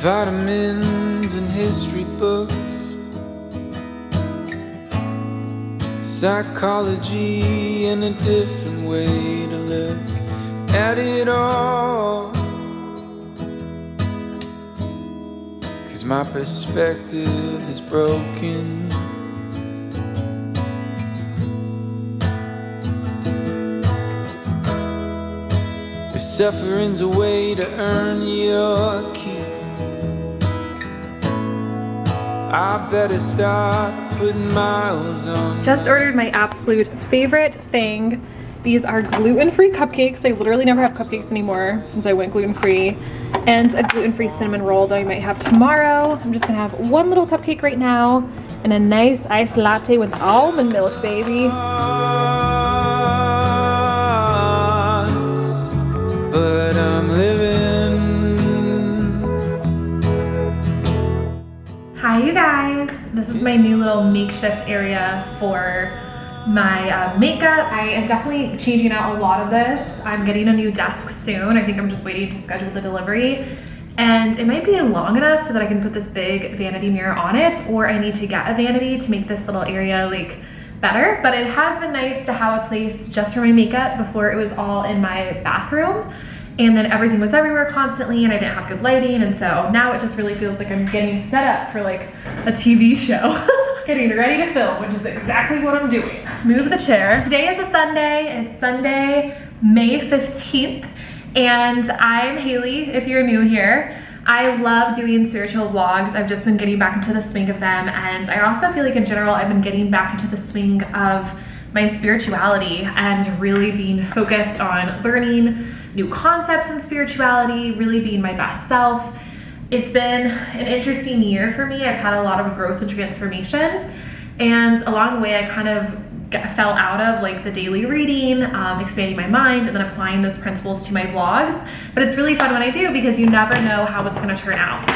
vitamins and history books, psychology and a different way to look at it all. 'Cause my perspective is broken. If suffering's a way to earn your keep, I better start putting miles on. Just ordered my absolute favorite thing. These are gluten-free cupcakes. I literally never have cupcakes anymore since I went gluten-free. And a gluten-free cinnamon roll that I might have tomorrow. I'm just gonna have one little cupcake right now and a nice iced latte with almond milk, baby. But I'm living. Hi you guys, this is my new little makeshift area for my makeup. I am definitely changing out a lot of this. I'm getting a new desk soon. I think I'm just waiting to schedule the delivery. And it might be long enough so that I can put this big vanity mirror on it, or I need to get a vanity to make this little area like better. But it has been nice to have a place just for my makeup. Before it was all in my bathroom, and then everything was everywhere constantly and I didn't have good lighting, and so now it just really feels like I'm getting set up for like a TV show. Getting ready to film, which is exactly what I'm doing. Let's move the chair. Today is a Sunday. It's Sunday, May 15th, and I'm Haley, if you're new here. I love doing spiritual vlogs. I've just been getting back into the swing of them, and I also feel like in general I've been getting back into the swing of my spirituality and really being focused on learning new concepts in spirituality, really being my best self. It's been an interesting year for me. I've had a lot of growth and transformation, and along the way I kind of fell out of like the daily reading, expanding my mind, and then applying those principles to my vlogs. But it's really fun when I do, because you never know how it's gonna turn out.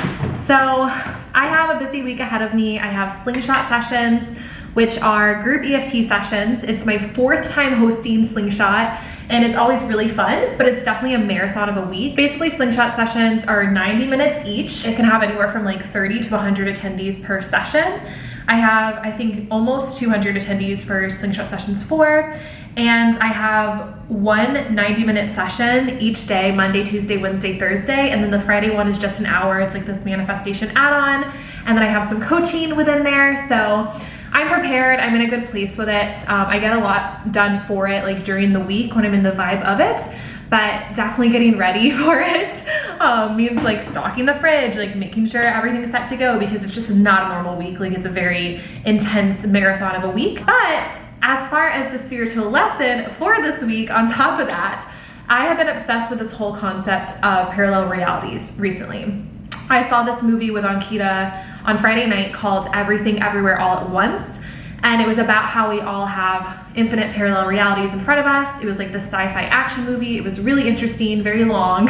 So I have a busy week ahead of me. I have Slingshot sessions, which are group EFT sessions. It's my 4th time hosting Slingshot, and it's always really fun, but it's definitely a marathon of a week. Basically, Slingshot sessions are 90 minutes each. It can have anywhere from like 30 to 100 attendees per session. I have, I think, almost 200 attendees for Slingshot sessions 4, and I have one 90-minute session each day, Monday, Tuesday, Wednesday, Thursday, and then the Friday one is just an hour. It's like this manifestation add-on, and then I have some coaching within there, so I'm prepared. I'm in a good place with it. I get a lot done for it like during the week when I'm in the vibe of it, but definitely getting ready for it means like stocking the fridge, like making sure everything's set to go, because it's just not a normal week. Like, it's a very intense marathon of a week. But as far as the spiritual lesson for this week, on top of that, I have been obsessed with this whole concept of parallel realities recently. I saw this movie with Ankita on Friday night called Everything Everywhere All at Once, and it was about how we all have infinite parallel realities in front of us. It was like this sci-fi action movie. It was really interesting, very long,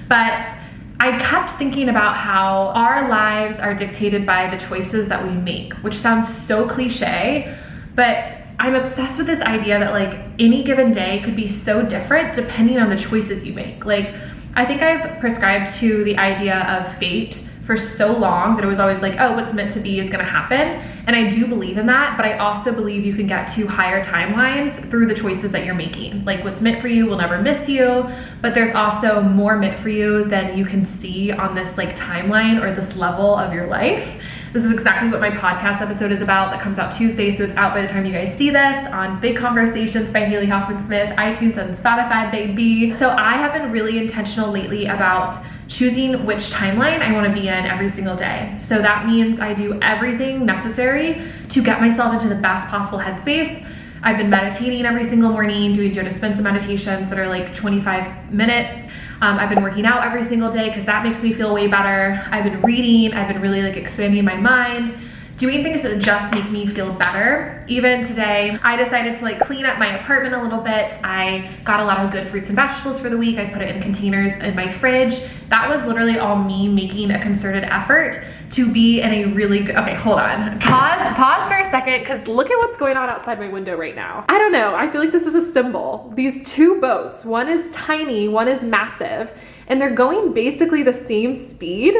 but I kept thinking about how our lives are dictated by the choices that we make, which sounds so cliche, but I'm obsessed with this idea that like any given day could be so different depending on the choices you make. Like, I think I've prescribed to the idea of fate for so long that it was always like, oh, what's meant to be is gonna happen. And I do believe in that, but I also believe you can get to higher timelines through the choices that you're making. Like, what's meant for you will never miss you, but there's also more meant for you than you can see on this like timeline or this level of your life. This is exactly what my podcast episode is about that comes out Tuesday, so it's out by the time you guys see this on Big Conversations by Haley Hoffman-Smith, iTunes and Spotify, baby. So I have been really intentional lately about choosing which timeline I want to be in every single day. So that means I do everything necessary to get myself into the best possible headspace. I've been meditating every single morning, doing Joe Dispenza meditations that are like 25 minutes. I've been working out every single day because that makes me feel way better. I've been reading. I've been really like expanding my mind, doing things that just make me feel better. Even today, I decided to like clean up my apartment a little bit. I got a lot of good fruits and vegetables for the week. I put it in containers in my fridge. That was literally all me making a concerted effort to be in a really good, okay, hold on. Pause for a second, because look at what's going on outside my window right now. I don't know, I feel like this is a symbol. These two boats, one is tiny, one is massive, and they're going basically the same speed,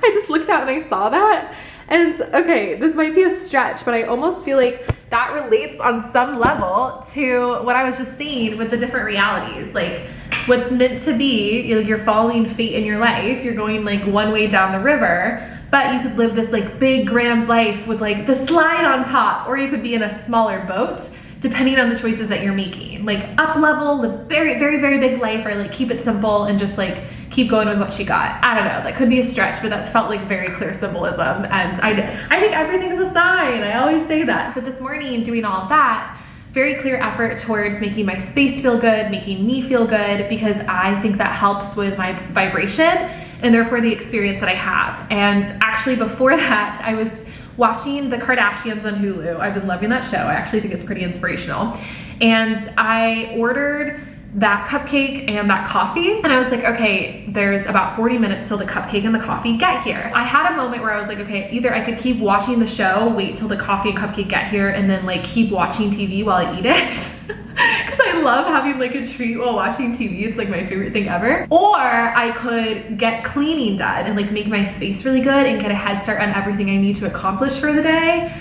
I just looked out and I saw that. And okay, this might be a stretch, but I almost feel like that relates on some level to what I was just saying with the different realities. Like what's meant to be, you're following fate in your life. You're going like one way down the river, but you could live this like big grand life with like the slide on top, or you could be in a smaller boat, depending on the choices that you're making. Like up level, live very, very, very big life, or like keep it simple and just like keep going with what you got. I don't know, that could be a stretch, but that's felt like very clear symbolism. And I think everything is a sign. I always say that. So this morning, doing all of that, very clear effort towards making my space feel good, making me feel good, because I think that helps with my vibration and therefore the experience that I have. And actually before that, I was watching the Kardashians on Hulu. I've been loving that show. I actually think it's pretty inspirational. And I ordered that cupcake and that coffee. And I was like, okay, there's about 40 minutes till the cupcake and the coffee get here. I had a moment where I was like, okay, either I could keep watching the show, wait till the coffee and cupcake get here, and then like keep watching TV while I eat it. Because I love having like a treat while watching TV. It's like my favorite thing ever. Or I could get cleaning done and like make my space really good and get a head start on everything I need to accomplish for the day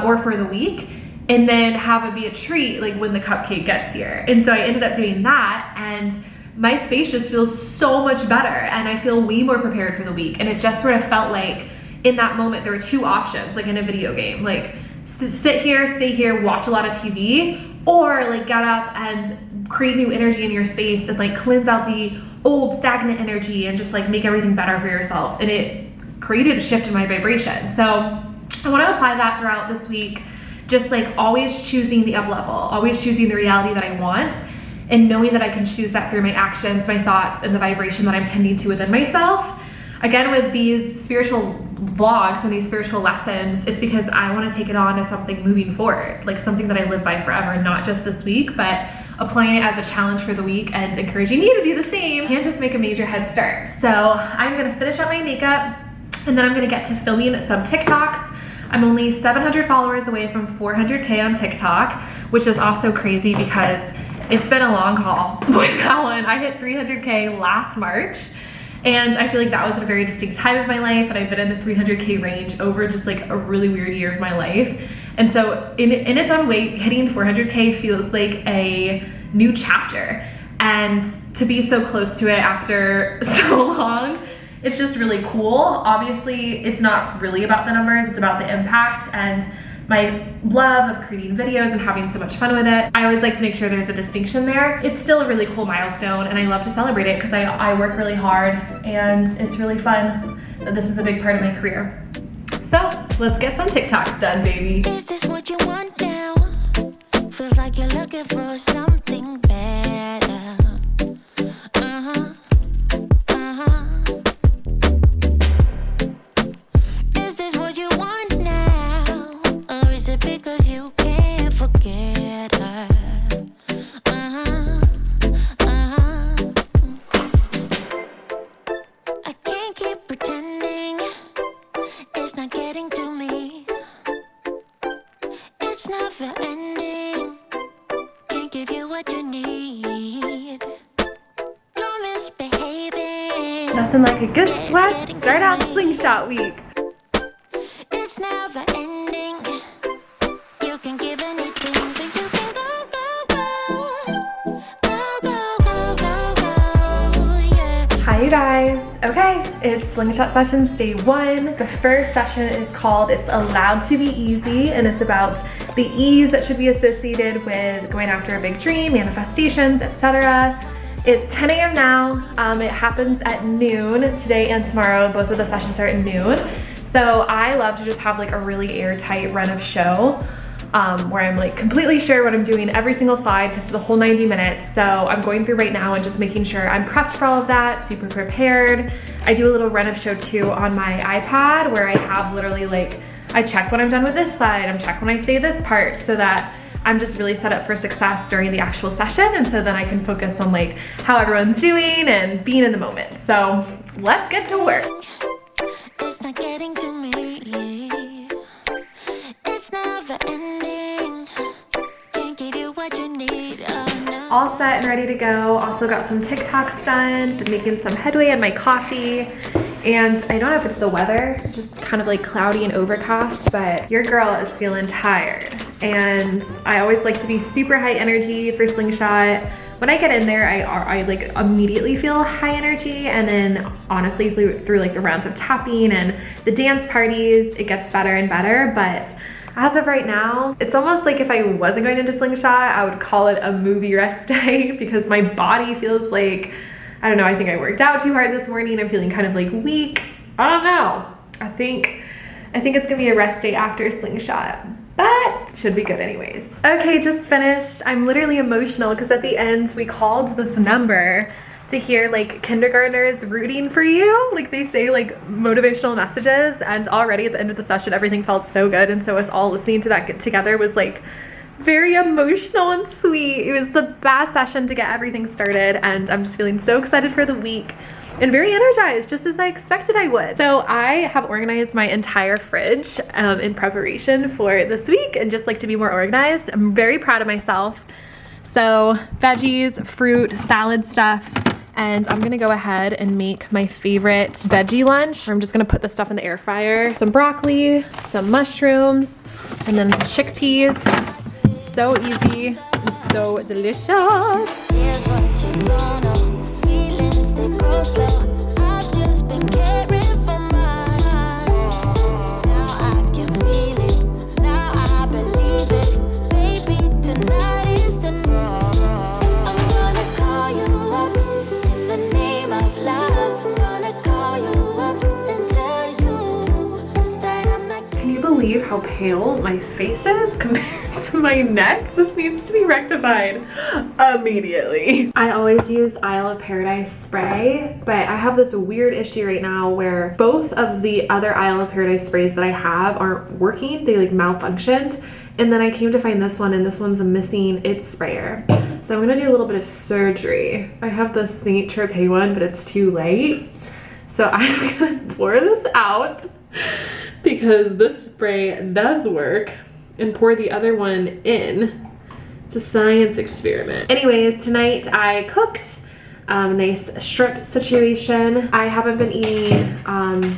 or for the week. And then have it be a treat like when the cupcake gets here. And so I ended up doing that, and my space just feels so much better, and I feel way more prepared for the week. And it just sort of felt like in that moment there were two options, like in a video game, like sit here, stay here, watch a lot of TV, or like get up and create new energy in your space and like cleanse out the old stagnant energy and just like make everything better for yourself. And it created a shift in my vibration. So I want to apply that throughout this week. Just like always choosing the up level, always choosing the reality that I want, and knowing that I can choose that through my actions, my thoughts, and the vibration that I'm tending to within myself. Again, with these spiritual vlogs and these spiritual lessons, it's because I want to take it on as something moving forward, like something that I live by forever, not just this week, but applying it as a challenge for the week and encouraging you to do the same. Can't just make a major head start. So I'm gonna finish up my makeup, and then I'm gonna get to filming some TikToks. I'm only 700 followers away from 400K on TikTok, which is also crazy because it's been a long haul with that one. I hit 300K last March, and I feel like that was at a very distinct time of my life, and I've been in the 300K range over just like a really weird year of my life. And so in its own way, hitting 400K feels like a new chapter. And to be so close to it after so long, it's just really cool. Obviously, it's not really about the numbers, it's about the impact and my love of creating videos and having so much fun with it. I always like to make sure there's a distinction there. It's still a really cool milestone, and I love to celebrate it because I work really hard, and it's really fun that this is a big part of my career. So let's get some TikToks done, baby. Is this what you want now? Feels like you're looking for something better. Is this what you want now? Or is it because you can't forget her? I can't keep pretending it's not getting to me. It's never ending. Can't give you what you need. You're misbehaving. Nothing like a good sweat to start out Slingshot week. It's never ending. You can give anything, so you can go, go, go. Go, go, go, go, go, yeah. Hi you guys. Okay, it's Slingshot Sessions Day 1. The first session is called It's Allowed to Be Easy, and it's about the ease that should be associated with going after a big dream, manifestations, etc. It's 10 a.m. now. It happens at noon today and tomorrow. Both of the sessions are at noon. So I love to just have like a really airtight run of show where I'm like completely sure what I'm doing every single slide because it's the whole 90 minutes. So I'm going through right now and just making sure I'm prepped for all of that, super prepared. I do a little run of show too on my iPad where I have literally like, I check when I'm done with this slide, I'm check when I say this part, so that I'm just really set up for success during the actual session, and so then I can focus on like how everyone's doing and being in the moment. So let's get to work. It's not getting to me. It's never ending. Can't give you what you need. Oh, no. All set and ready to go. Also got some TikToks done, been making some headway in my coffee, And I don't know if it's the weather, just kind of like cloudy and overcast, but your girl is feeling tired. And I always like to be super high energy for Slingshot. When I get in there, I like immediately feel high energy, and then honestly through like the rounds of tapping and the dance parties, it gets better and better. But as of right now, it's almost like if I wasn't going into Slingshot, I would call it a movie rest day because my body feels like, I don't know, I think I worked out too hard this morning. I'm feeling kind of like weak. I don't know. I think it's gonna be a rest day after Slingshot, but should be good anyways. Okay, just finished. I'm literally emotional because at the end we called this number to hear like kindergartners rooting for you. Like they say like motivational messages, and already at the end of the session everything felt so good, and so us all listening to that get together was like very emotional and sweet. It was the best session to get everything started, and I'm just feeling so excited for the week and very energized, just as I expected I would. So I have organized my entire fridge in preparation for this week and just like to be more organized. I'm very proud of myself. So veggies, fruit, salad stuff, and I'm gonna go ahead and make my favorite veggie lunch. I'm just gonna put this stuff in the air fryer. Some broccoli, some mushrooms, and then chickpeas. So easy and so delicious. Here's what you don't know. Feelings, they grow slow. I've just been caring for mine. Now I can feel it. Now I believe it. Baby, tonight is the night. I'm gonna call you up in the name of love. Gonna call you up and tell you that I'm not. Can you believe how pale my face is compared to my neck? This needs to be rectified immediately. I always use Isle of Paradise spray, but I have this weird issue right now where both of the other Isle of Paradise sprays that I have aren't working. They like malfunctioned, and then I came to find this one, and this one's missing its sprayer. So I'm gonna do a little bit of surgery. I have the Saint Tropez one, but it's too late. So I'm gonna pour this out because this spray does work, and pour the other one in. It's a science experiment. Anyways, tonight I cooked a nice shrimp situation. I haven't been eating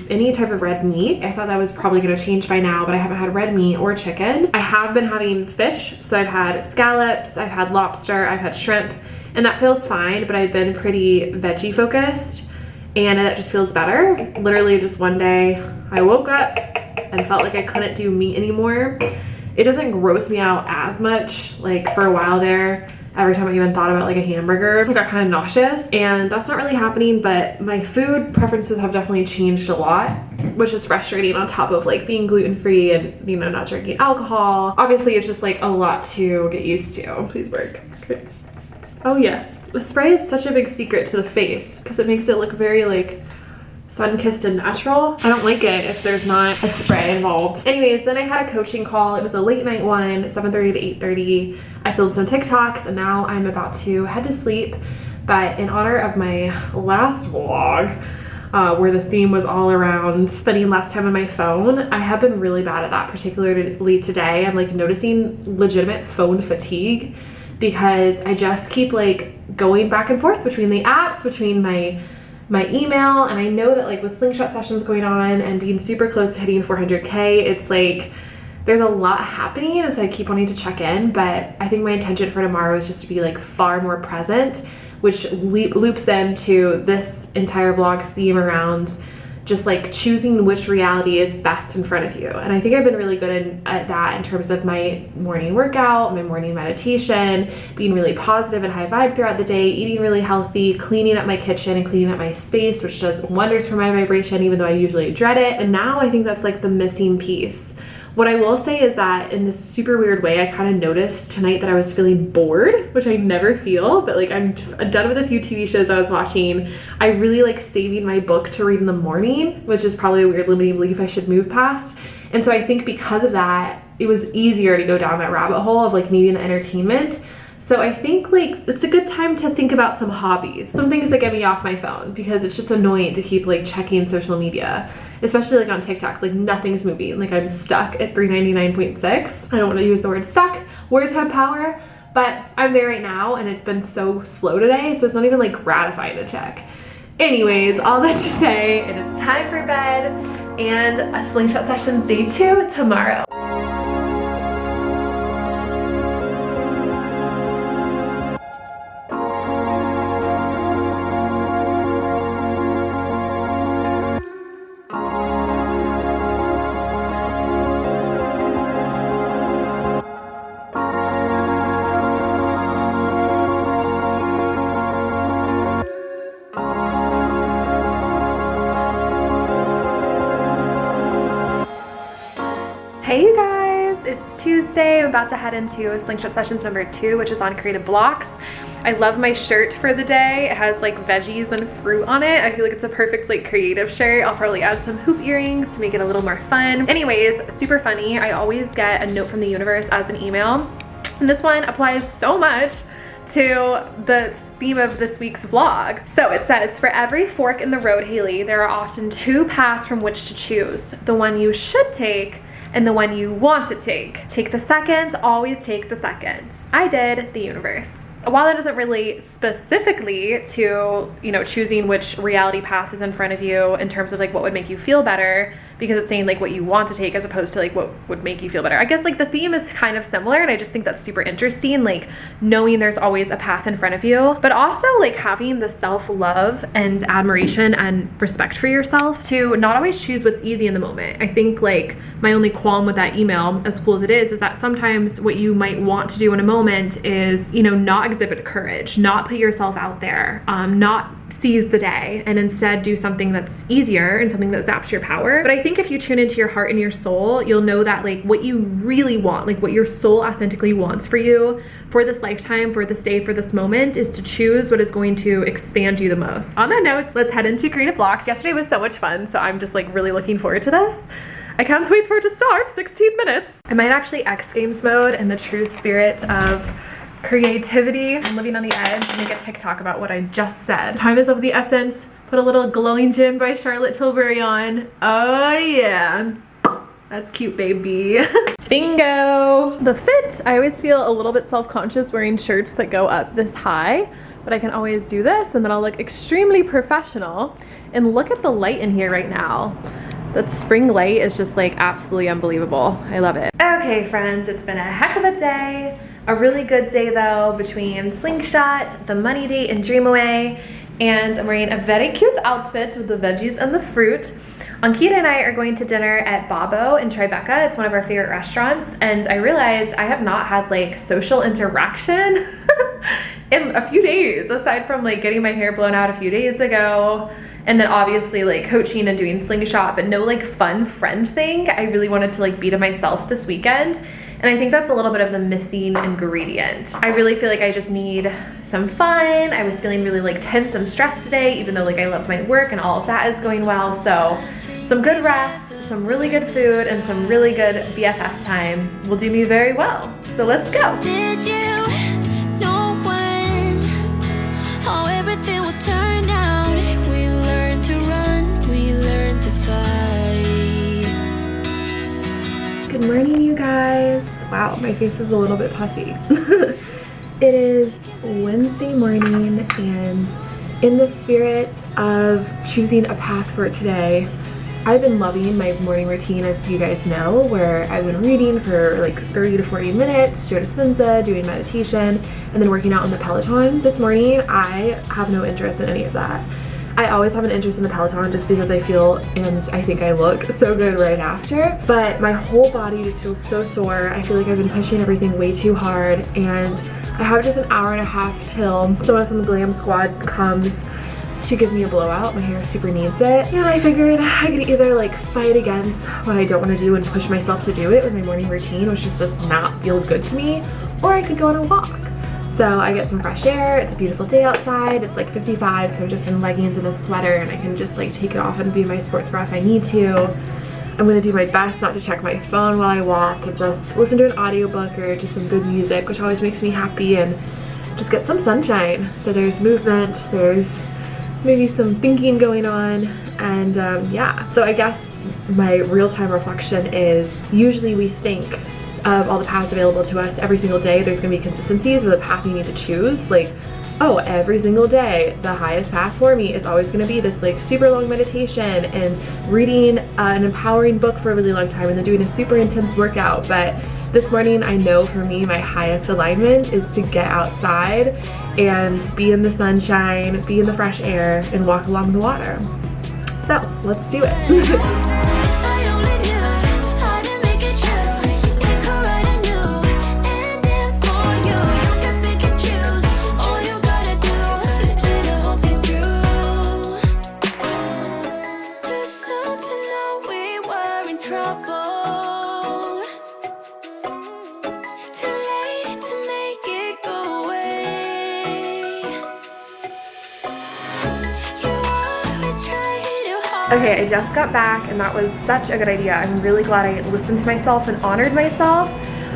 any type of red meat. I thought that was probably gonna change by now, but I haven't had red meat or chicken. I have been having fish, so I've had scallops, I've had lobster, I've had shrimp, and that feels fine, but I've been pretty veggie focused, and that just feels better. Literally just one day, I woke up and felt like I couldn't do meat anymore. It doesn't gross me out as much. Like for a while there, every time I even thought about like a hamburger, I got kind of nauseous, and that's not really happening, but my food preferences have definitely changed a lot, which is frustrating on top of like being gluten-free and, you know, not drinking alcohol. Obviously it's just like a lot to get used to. Please work. Okay. Oh yes. The spray is such a big secret to the face because it makes it look very like sun-kissed and natural. I don't like it if there's not a spray involved. Anyways, then I had a coaching call. It was a late night one, 7:30 to 8:30. I filmed some TikToks, and now I'm about to head to sleep. But in honor of my last vlog, where the theme was all around spending less time on my phone, I have been really bad at that, particularly today. I'm like noticing legitimate phone fatigue because I just keep like going back and forth between the apps, between my email, and I know that like with Slingshot sessions going on and being super close to hitting 400K, it's like there's a lot happening, and so I keep wanting to check in. But I think my intention for tomorrow is just to be like far more present, which loops into this entire vlog's theme around just like choosing which reality is best in front of you. And I think I've been really good at that in terms of my morning workout, my morning meditation, being really positive and high vibe throughout the day, eating really healthy, cleaning up my kitchen and cleaning up my space, which does wonders for my vibration, even though I usually dread it. And now I think that's like the missing piece. What I will say is that in this super weird way, I kind of noticed tonight that I was feeling bored, which I never feel, but like I'm done with a few TV shows I was watching. I really like saving my book to read in the morning, which is probably a weird limiting belief I should move past. And so I think because of that, it was easier to go down that rabbit hole of like needing the entertainment. So I think like it's a good time to think about some hobbies, some things that get me off my phone, because it's just annoying to keep like checking social media, especially like on TikTok. Like nothing's moving. Like I'm stuck at 399.6. I don't want to use the word stuck. Words have power, but I'm there right now, and it's been so slow today, so it's not even like gratifying to check. Anyways, all that to say, it is time for bed and a Slingshot Sessions day 2 tomorrow. Hey you guys, it's Tuesday. I'm about to head into Slingshot Sessions number 2, which is on creative blocks. I love my shirt for the day. It has like veggies and fruit on it. I feel like it's a perfect like creative shirt. I'll probably add some hoop earrings to make it a little more fun. Anyways, super funny. I always get a note from the universe as an email, and this one applies so much to the theme of this week's vlog. So it says, for every fork in the road, Haley, there are often 2 paths from which to choose. The one you should take and the one you want to take. Take the second, always take the second. I did, the universe. While that doesn't really specifically to, you know, choosing which reality path is in front of you in terms of like what would make you feel better, because it's saying like what you want to take as opposed to like what would make you feel better. I guess like the theme is kind of similar, and I just think that's super interesting, like knowing there's always a path in front of you, but also like having the self-love and admiration and respect for yourself to not always choose what's easy in the moment. I think like my only qualm with that email, as cool as it is that sometimes what you might want to do in a moment is, you know, not exhibit courage, not put yourself out there, not seize the day, and instead do something that's easier and something that zaps your power. But I think if you tune into your heart and your soul, you'll know that like what you really want, like what your soul authentically wants for you for this lifetime, for this day, for this moment, is to choose what is going to expand you the most. On that note, let's head into creative blocks. Yesterday was so much fun, so I'm just like really looking forward to this. I can't wait for it to start. 16 minutes. I might actually X Games mode in the true spirit of creativity and living on the edge and make a TikTok about what I just said. Time is of the essence. Put a little Glowing Gin by Charlotte Tilbury on. Oh yeah. That's cute, baby. Bingo! The fit, I always feel a little bit self-conscious wearing shirts that go up this high, but I can always do this and then I'll look extremely professional. And look at the light in here right now. That spring light is just like absolutely unbelievable. I love it. Okay friends, it's been a heck of a day. A really good day though, between Slingshot, the money date and Dream Away, and I'm wearing a very cute outfit with the veggies and the fruit. Ankita and I are going to dinner at Babo in Tribeca. It's one of our favorite restaurants, and I realized I have not had like social interaction in a few days, aside from like getting my hair blown out a few days ago, and then obviously like coaching and doing Slingshot, but no like fun friend thing. I really wanted to like be to myself this weekend, and I think that's a little bit of the missing ingredient. I really feel like I just need some fun. I was feeling really like tense and stressed today, even though like I love my work and all of that is going well. So some good rest, some really good food, and some really good BFF time will do me very well. So let's go. Did you know when how everything will turn out? We learn to run, we learn to fight. Good morning, you guys. Wow, my face is a little bit puffy. It is Wednesday morning, and in the spirit of choosing a path for today, I've been loving my morning routine, as you guys know, where I've been reading for like 30 to 40 minutes, Joe Dispenza, doing meditation, and then working out on the Peloton. This morning, I have no interest in any of that. I always have an interest in the Peloton just because I feel and I think I look so good right after, but my whole body just feels so sore. I feel like I've been pushing everything way too hard, and I have just an hour and a half till someone from the Glam Squad comes to give me a blowout. My hair super needs it, and I figured I could either like fight against what I don't want to do and push myself to do it with my morning routine, which just does not feel good to me, or I could go on a walk. So I get some fresh air. It's a beautiful day outside. It's like 55, so I'm just in leggings and a sweater, and I can just like take it off and be my sports bra if I need to. I'm gonna do my best not to check my phone while I walk and just listen to an audiobook or just some good music, which always makes me happy, and just get some sunshine. So there's movement, there's maybe some thinking going on, and yeah. So I guess my real-time reflection is usually we think of all the paths available to us every single day. There's gonna be consistencies with the path you need to choose. Like oh, every single day, the highest path for me is always gonna be this like super long meditation and reading an empowering book for a really long time and then doing a super intense workout. But this morning, I know for me, my highest alignment is to get outside and be in the sunshine, be in the fresh air, and walk along the water. So let's do it. Okay, I just got back and that was such a good idea. I'm really glad I listened to myself and honored myself.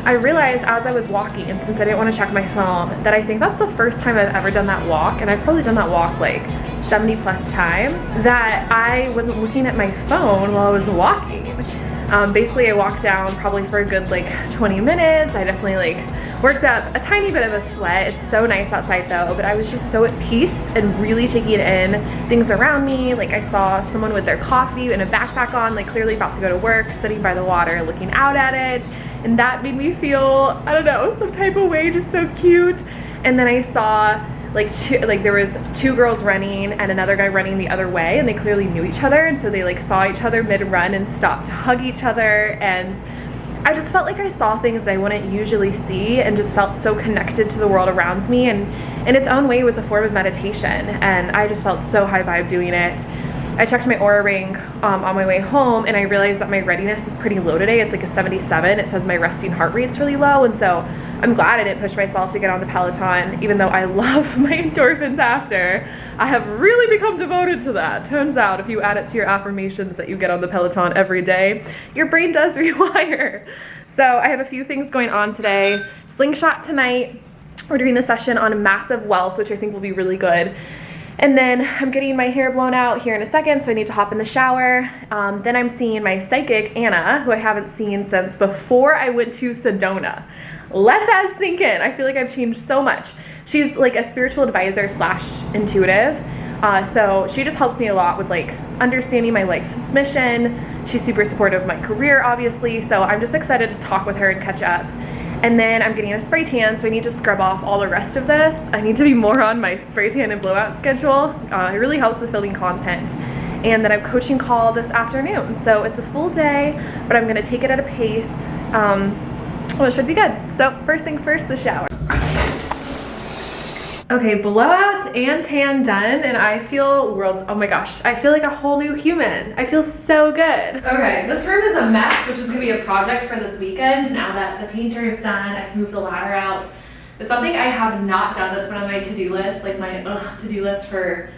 I realized as I was walking, and since I didn't want to check my phone, that I think that's the first time I've ever done that walk, and I've probably done that walk like 70 plus times, that I wasn't looking at my phone while I was walking. Basically I walked down probably for a good like 20 minutes. I definitely like worked up a tiny bit of a sweat. It's so nice outside though, but I was just so at peace and really taking in things around me. Like I saw someone with their coffee and a backpack on, like clearly about to go to work, sitting by the water, looking out at it. And that made me feel, I don't know, some type of way, just so cute. And then I saw there was two girls running and another guy running the other way, and they clearly knew each other, and so they like saw each other mid-run and stopped to hug each other. And I just felt like I saw things I wouldn't usually see and just felt so connected to the world around me, and in its own way it was a form of meditation, and I just felt so high vibe doing it. I checked my Oura ring on my way home, and I realized that my readiness is pretty low today. It's like a 77. It says my resting heart rate's really low, and so I'm glad I didn't push myself to get on the Peloton, even though I love my endorphins after. I have really become devoted to that. Turns out if you add it to your affirmations that you get on the Peloton every day, your brain does rewire. So I have a few things going on today. Slingshot tonight. We're doing the session on massive wealth, which I think will be really good. And then I'm getting my hair blown out here in a second, so I need to hop in the shower. Then I'm seeing my psychic, Anna, who I haven't seen since before I went to Sedona. Let that sink in. I feel like I've changed so much. She's like a spiritual advisor / intuitive. So she just helps me a lot with like understanding my life's mission. She's super supportive of my career, obviously. So I'm just excited to talk with her and catch up. And then I'm getting a spray tan, so I need to scrub off all the rest of this. I need to be more on my spray tan and blowout schedule. It really helps with filming content. And then I have a coaching call this afternoon. So it's a full day, but I'm gonna take it at a pace. Well, it should be good. So first things first, the shower. Okay, blowout and tan done, and I feel oh my gosh, I feel like a whole new human. I feel so good. Okay, this room is a mess, which is gonna be a project for this weekend. Now that the painter is done, I can move the ladder out. But something I have not done that's been on my to-do list, like my to-do list for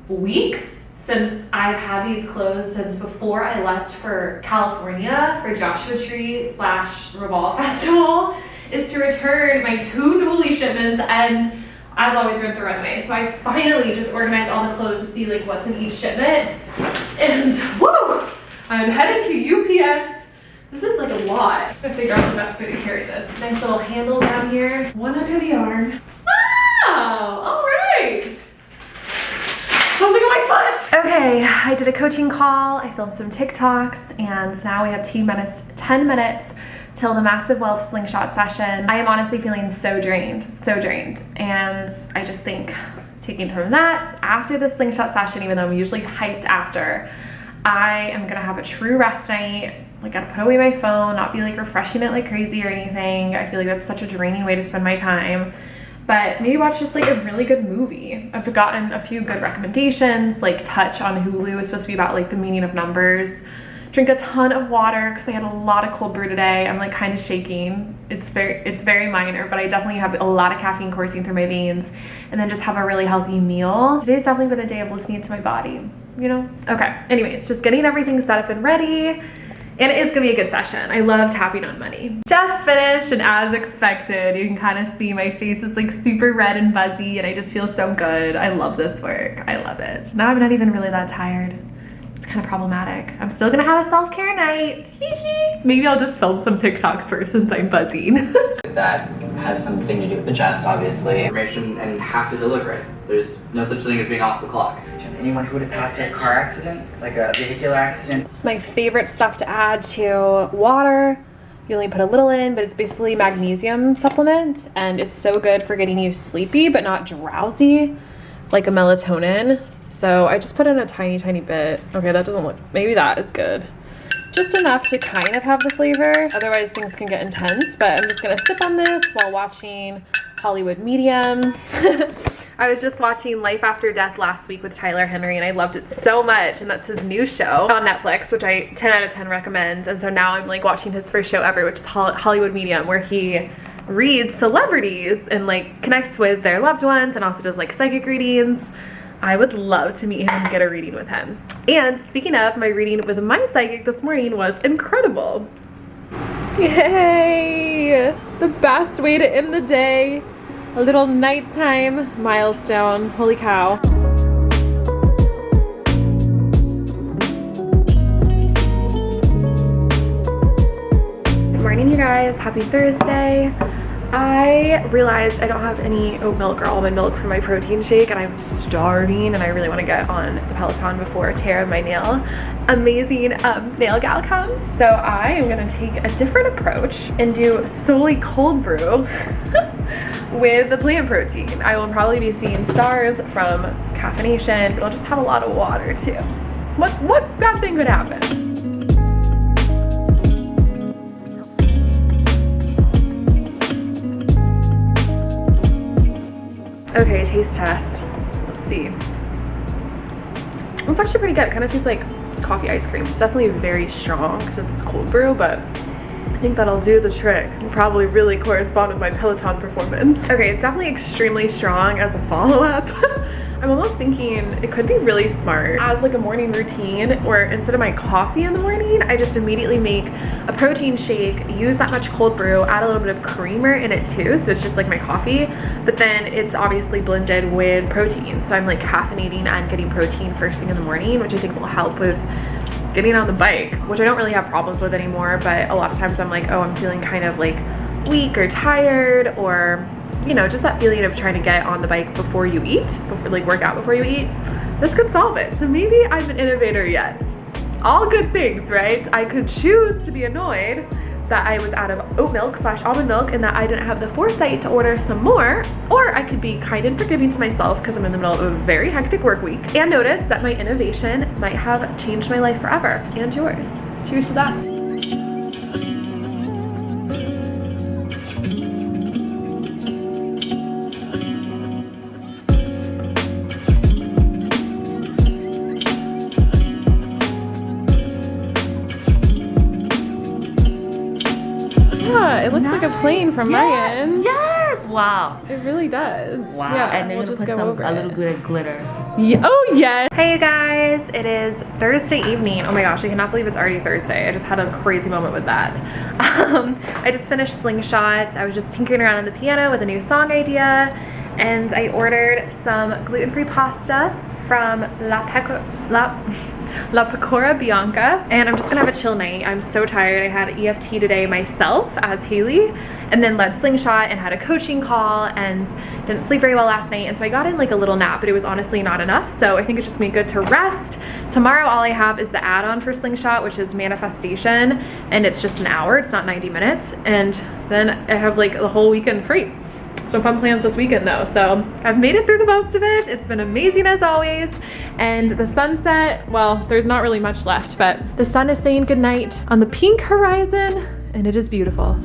weeks, since I've had these clothes since before I left for California for Joshua Tree / Revolve Festival, is to return my 2 Nuuly shipments and as always run the runway. So I finally just organized all the clothes to see like what's in each shipment. And woo! I'm headed to UPS. This is like a lot. I'm gonna figure out the best way to carry this. Nice little handles down here. One under the arm. Wow! Alright! Something on my foot! Okay, I did a coaching call, I filmed some TikToks, and now we have 10 minutes till the massive wealth slingshot session. I am honestly feeling so drained. And I just think taking from that, after the slingshot session, even though I'm usually hyped after, I am gonna have a true rest night. Like, gotta put away my phone, not be like refreshing it like crazy or anything. I feel like that's such a draining way to spend my time. But maybe watch just like a really good movie. I've gotten a few good recommendations, like Touch on Hulu is supposed to be about like the meaning of numbers. Drink a ton of water because I had a lot of cold brew today. I'm like kind of shaking. It's very minor, but I definitely have a lot of caffeine coursing through my veins. And then just have a really healthy meal. Today's definitely been a day of listening to my body, you know? Okay, anyways, just getting everything set up and ready. And it is gonna be a good session. I love tapping on money. Just finished, and as expected, you can kind of see my face is like super red and buzzy, and I just feel so good. I love this work, I love it. Now I'm not even really that tired. it's kind of problematic. I'm still gonna have a self-care night. Maybe I'll just film some TikToks first since I'm buzzing. That has something to do with the chest, obviously. Information and have to deliver it. There's no such thing as being off the clock. Anyone who would have passed a car accident, like a vehicular accident. It's my favorite stuff to add to water. You only put a little in, but it's basically magnesium supplement, and it's so good for getting you sleepy but not drowsy, like a melatonin. So I just put in a tiny, tiny bit. Okay, that doesn't look, maybe that is good. Just enough to kind of have the flavor. Otherwise things can get intense, but I'm just gonna sip on this while watching Hollywood Medium. I was just watching Life After Death last week with Tyler Henry, and I loved it so much, and that's his new show on Netflix, which I 10 out of 10 recommend. And so now I'm like watching his first show ever, which is Hollywood Medium, where he reads celebrities and like connects with their loved ones and also does like psychic readings. I would love to meet him and get a reading with him. And speaking of, my reading with my psychic this morning was incredible. Yay! The best way to end the day. A little nighttime milestone. Holy cow. Good morning, you guys. Happy Thursday. I realized I don't have any oat milk or almond milk for my protein shake, and I'm starving, and I really want to get on the Peloton before Tara, my amazing nail gal, comes. So I am going to take a different approach and do solely cold brew with the plant protein. I will probably be seeing stars from caffeination, but I'll just have a lot of water too. What bad thing could happen? Okay, taste test. Let's see. It's actually pretty good. It kind of tastes like coffee ice cream. It's definitely very strong since it's cold brew, but I think that'll do the trick. It'll probably really correspond with my Peloton performance. Okay, it's definitely extremely strong as a follow-up. I'm almost thinking it could be really smart as like a morning routine, where instead of my coffee in the morning, I just immediately make a protein shake, use that much cold brew, add a little bit of creamer in it too, so it's just like my coffee, but then it's obviously blended with protein. So I'm like caffeinating and getting protein first thing in the morning, which I think will help with getting on the bike, which I don't really have problems with anymore, but a lot of times I'm like, oh, I'm feeling kind of like weak or tired, or you know, just that feeling of trying to get on the bike before you eat, like work out before you eat. This could solve it. So maybe I'm an innovator yet. All good things, right? I could choose to be annoyed that I was out of oat milk / almond milk and that I didn't have the foresight to order some more, or I could be kind and forgiving to myself because I'm in the middle of a very hectic work week and notice that my innovation might have changed my life forever, and yours. Cheers to that. It looks like a plane from my end. Yes! Wow. It really does. Wow. Yeah, And then we'll we'll just put go over a little it. bit of glitter. Yeah. Oh, yes. Hey, you guys. It is Thursday evening. Oh my gosh, I cannot believe it's already Thursday. I just had a crazy moment with that. I just finished Slingshot. I was just tinkering around on the piano with a new song idea, and I ordered some gluten-free pasta from La Pecora Bianca, and I'm just gonna have a chill night. I'm so tired. I had EFT today myself as Haley, and then led Slingshot and had a coaching call and didn't sleep very well last night, and so I got in like a little nap, but it was honestly not enough, so I think it's just gonna be good to rest. Tomorrow all I have is the add-on for Slingshot, which is manifestation, and it's just an hour, it's not 90 minutes, and then I have like the whole weekend free. So fun plans this weekend though. So I've made it through the most of it. It's been amazing as always. And the sunset, well, there's not really much left, but the sun is saying goodnight on the pink horizon, and it is beautiful.